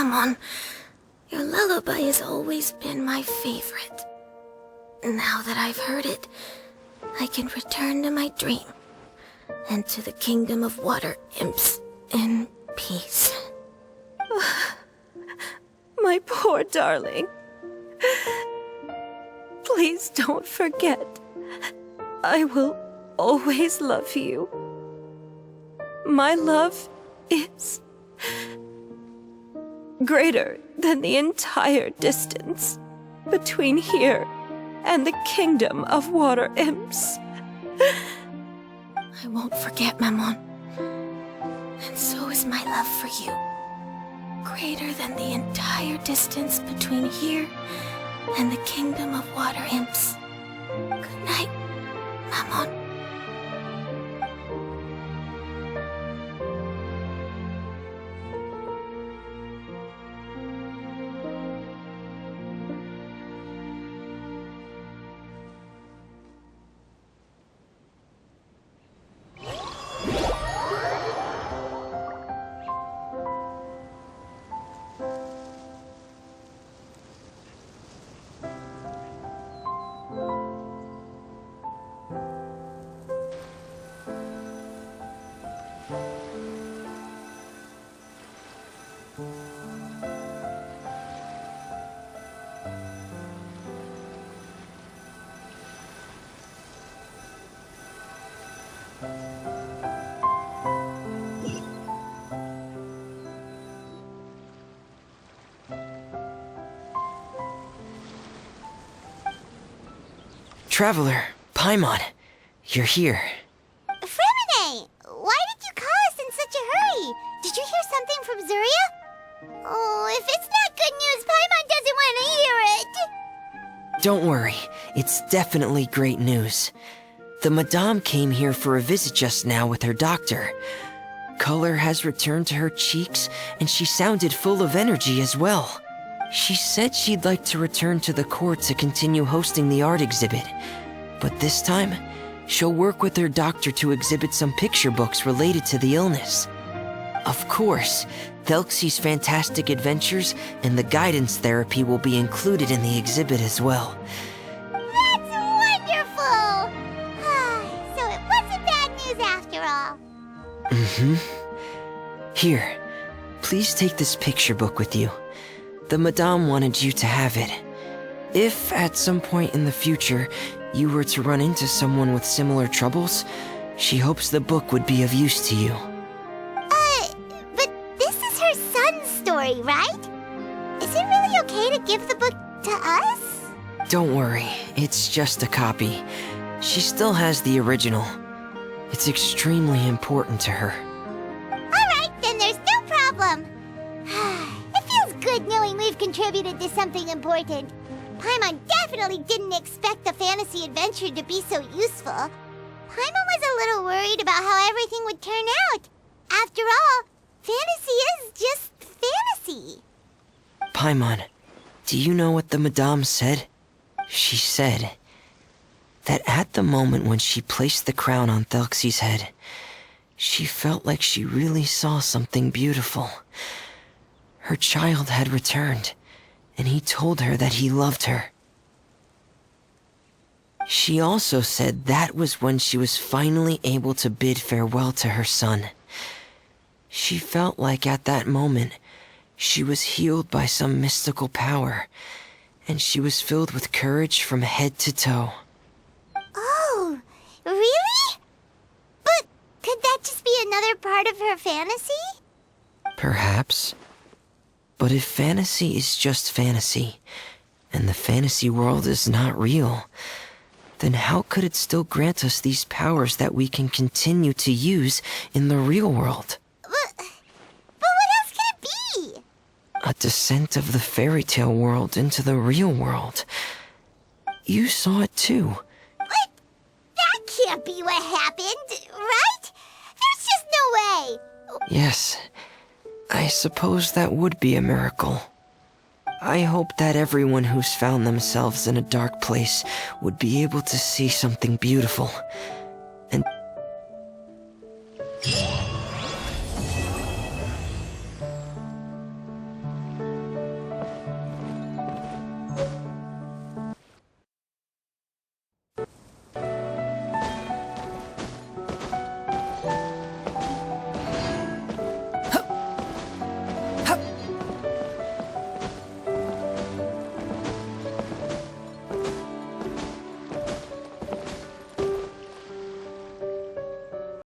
Paimon. Your lullaby has always been my favorite. Now that I've heard it, I can return to my dream and to the kingdom of water imps in peace. My poor darling. Please don't forget. I will always love you. My love is greater than the entire distance between here and the kingdom of water imps. I won't forget, Mammon. And so is my love for you. Greater than the entire distance between here and the kingdom of water imps. Good night, Mammon. Traveler, Paimon, you're here. Freminet, why did you call us in such a hurry? Did you hear something from Zuria? Oh, if it's not good news, Paimon doesn't want to hear it. Don't worry, it's definitely great news. The Madame came here for a visit just now with her doctor. Color has returned to her cheeks, and she sounded full of energy as well. She said she'd like to return to the court to continue hosting the art exhibit. But this time, she'll work with her doctor to exhibit some picture books related to the illness. Of course, Thelxie's fantastic adventures and the guidance therapy will be included in the exhibit as well. That's wonderful! So it wasn't bad news after all. Here, please take this picture book with you. The Madame wanted you to have it. If, at some point in the future, you were to run into someone with similar troubles, she hopes the book would be of use to you. But this is her son's story, right? Is it really okay to give the book to us? Don't worry, it's just a copy. She still has the original. It's extremely important to her. Alright, then there's no problem. It feels good knowing we've contributed to something important. Paimon definitely didn't expect the fantasy adventure to be so useful. Paimon was a little worried about how everything would turn out. After all, fantasy is just fantasy. Paimon, do you know what the Madame said? She said that at the moment when she placed the crown on Thelxie's head, she felt like she really saw something beautiful. Her child had returned, and he told her that he loved her. She also said that was when she was finally able to bid farewell to her son. She felt like at that moment, she was healed by some mystical power, and she was filled with courage from head to toe. Oh, really? But could that just be another part of her fantasy? Perhaps. But if fantasy is just fantasy, and the fantasy world is not real, then how could it still grant us these powers that we can continue to use in the real world? But what else could it be? A descent of the fairy tale world into the real world. You saw it too. What? That can't be what happened, right? There's just no way. Yes, I suppose that would be a miracle. I hope that everyone who's found themselves in a dark place would be able to see something beautiful. And